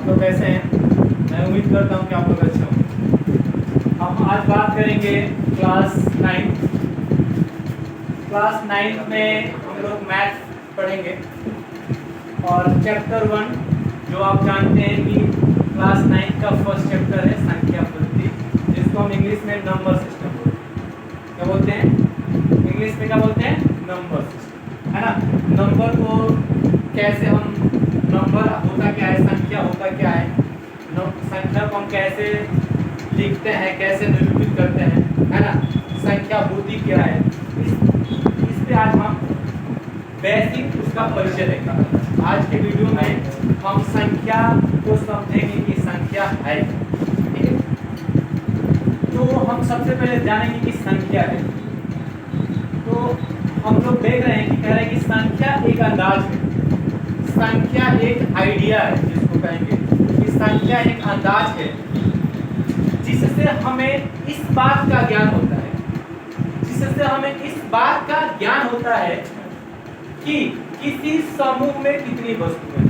लोग कैसे हैं? मैं उम्मीद करता हूँ कि आप लोग अच्छे होंगे। हम आज बात करेंगे क्लास 9 में हम लोग मैथ पढ़ेंगे और चैप्टर 1 जो आप जानते हैं कि क्लास 9 का फर्स्ट चैप्टर है संख्या पद्धति, जिसको हम इंग्लिश में नंबर सिस्टम बोलते हैं। क्या बोलते हैं इंग्लिश में? क्या बोलते हैं? नंबर सिस्टम, है ना। नंबर को कैसे हम, नंबर होता क्या है, संख्या होता क्या है, संख्या को हम कैसे लिखते हैं, कैसे निरूपित करते हैं, है ना। संख्या होती क्या है, इस पे आज हम बेसिक उसका परिचय देंगे। आज के वीडियो में हम संख्या को समझेंगे कि संख्या है, ठीक है। तो हम सबसे पहले जानेंगे कि संख्या है। तो हम लोग देख रहे हैं कि कह रहे हैं कि संख्या एक अंदाज है, संख्या एक आइडिया है, जिसको कहेंगे कि संख्या एक अंदाज है जिससे हमें इस बात का ज्ञान होता है, जिससे हमें इस बात का ज्ञान होता है कि किसी समूह में कितनी वस्तुएं हैं।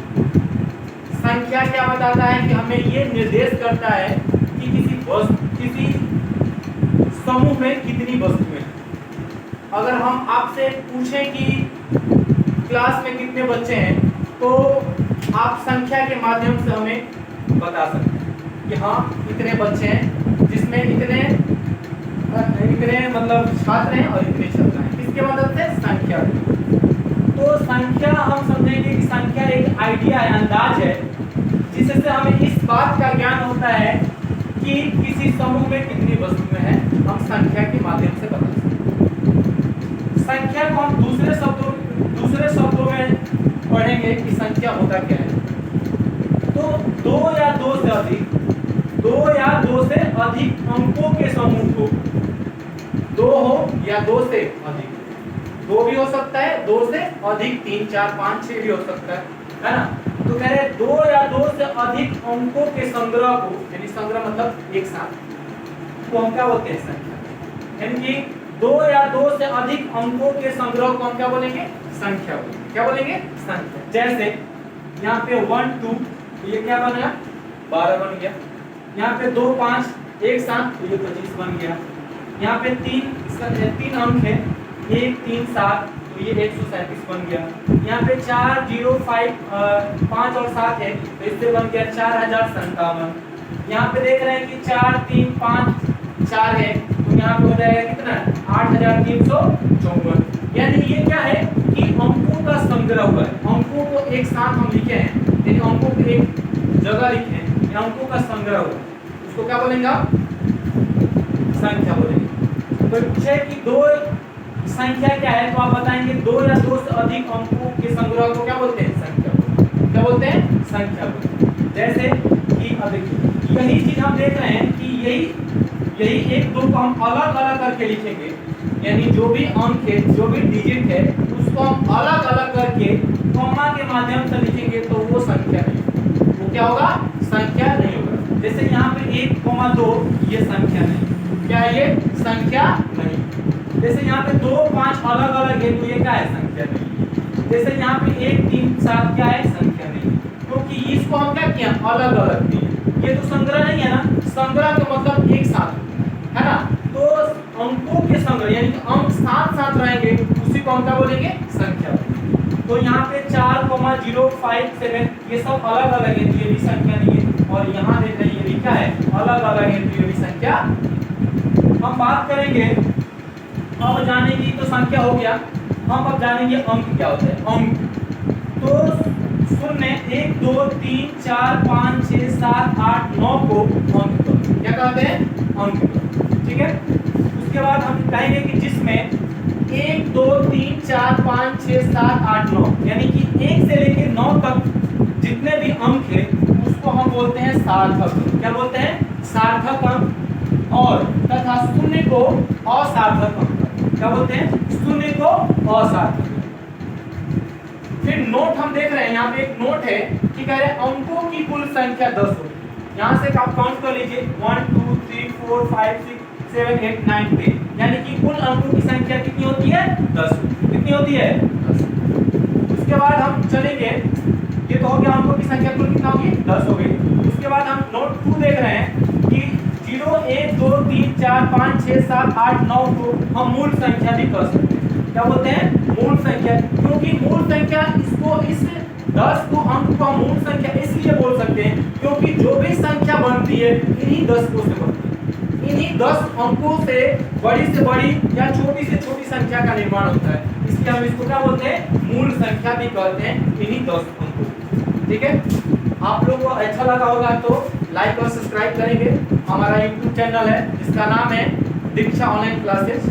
संख्या क्या बताता है कि हमें ये निर्देश करता है कि किसी समूह में कितनी वस्तुएं हैं। अगर हम आपसे पूछें कि क्लास में कितने बच्चे हैं, तो आप संख्या के माध्यम से हमें बता सकते हैं कि हाँ इतने बच्चे हैं, जिसमें इतने मतलब छात्र हैं और इतने छात्र हैं। किसके मदद से? संख्या। तो संख्या हम समझेंगे कि संख्या एक आइडिया है, अंदाज है, जिससे हमें इस बात का ज्ञान होता है कि किसी समूह में कितनी वस्तुएं हैं, हम संख्या के माध्यम से बता सकते हैं। संख्या को हम दूसरे शब्दों में पढ़ेंगे कि संख्या होता क्या है। तो दो या दो से अधिक अंकों के समूह को, दो हो या दो से अधिक, दो भी हो सकता है, दो से अधिक 3 4 5 6 भी हो सकता है ना। तो कह रहे दो या दो से अधिक अंकों के संग्रह को, यानी संग्रह मतलब एक साथ, को हम क्या बोलते हैं? संख्या। यानी कि दो या दो से अधिक अंकों के संग्रह को हम क्या बोलेंगे? संख्या बोलेंगे। क्या बोलेंगे? संख्या। जैसे यहाँ पे 1 2, तो ये क्या बन गया? 12 बन गया। यहाँ पे 2 5 एक साथ, तो ये 25 बन गया। यहाँ पे 3 अंक है, 1 3 7, तो ये 137 बन गया। यहाँ पे 4 0 5 और 7 है, तो इससे बन गया 4057। यहाँ पे देख रहे हैं कि 4 3 5 4 है, तो यहाँ पे हो जाएगा कितना? 8354। यानी ये क्या है कि अंकों का संग्रह हुआ है। अंकों को एक साथ हम लिखे हैं, यानी अंकों को एक जगह लिखे हैं, ये अंकों का संग्रह हुआ है, उसको क्या बोलेंगे आप? संख्या बोलेंगे। तो पूछे कि दो संख्या क्या है, तो आप बताएंगे दो या दो से अधिक अंकों के संग्रह को क्या बोलते हैं? संख्या। क्या बोलते हैं? संख्या बोलते हैं। जैसे कि अब देखिए, यही चीज हम देख रहे हैं कि यही 1 2 को हम अलग अलग करके लिखेंगे, यानी जो भी अंक है, जो भी डिजिट है, उसको हम अलग अलग करके कॉमा के माध्यम से लिखेंगे, तो वो संख्या नहीं, वो क्या होगा? संख्या नहीं होगा। जैसे यहाँ पे 1 2, ये संख्या नहीं, क्या है ये? संख्या नहीं। जैसे यहाँ पे 2 5 अलग अलग है, तो ये क्या है? संख्या नहीं। जैसे यहाँ पे 1 3 7 क्या है? संख्या नहीं, क्योंकि इसको हम क्या किया? अलग अलग किए। ये तो संग्रह नहीं है ना, संग्रह का मतलब एक साथ, है ना। तो अंकों के संग्रह, यानी कि अंक साथ साथ रहेंगे, उसी को हम क्या बोलेंगे? संख्या। तो यहाँ पे 4 0 5 7 ये सब अलग अलग है, तो ये भी संख्या नहीं है। और यहाँ देख रहे हैं ये भी क्या है? अलग अलग है, तो ये भी संख्या। हम बात करेंगे, अब जानेंगे तो संख्या हो गया, हम अब जानेंगे अंक क्या होता है। अंक तो 0 1 2 3 4 5 6 7 8 9 को अंक क्या कहते हैं? अंक। ठीक है। उसके बाद हम कहेंगे कि जिसमें 1 2 3 4 5 6 7 8 9, यानी कि 1 से लेकर 9 तक जितने भी अंक है, उसको हम बोलते हैं सार्थक अंक। क्या बोलते हैं? सार्थक अंक। और तथा 0 को असार्थक अंक। क्या बोलते हैं? 0 को असार्थक। फिर नोट हम देख रहे हैं, यहाँ पे एक नोट है कि कह रहे हैं अंकों की कुल संख्या 10 होगी। यहाँ से आप काउंट कर लीजिए 1 2 3 4 5 6 7 8 9 10, यानी कि कुल अंकों की संख्या कितनी होती है? 10। कितनी होती है? 10। उसके बाद हम चलेंगे, ये तो हो गया अंकों की संख्या कुल कितना होगी? 10 हो गई। देख रहे हैं कि 0 1 2 3 4 5 6 7 8 9 को हम मूल संख्या भी कह सकते हैं। क्या बोलते हैं? मूल संख्या। क्योंकि मूल संख्या इसको इस 10 को अंक को हम मूल संख्या इसलिए बोल सकते हैं क्योंकि जो भी संख्या बनती है इन्हीं 10 को से बनती है। इन्हीं 10 अंकों से बड़ी या छोटी से छोटी संख्या का निर्माण होता है, इसलिए हम इसको क्या बोलते हैं? मूल संख्या भी कहते हैं इन्हीं 10 अंकों। ठीक है, आप लोगों को अच्छा लगा होगा तो लाइक और सब्सक्राइब करेंगे। हमारा यूट्यूब चैनल है जिसका नाम है दीक्षा ऑनलाइन क्लासेस।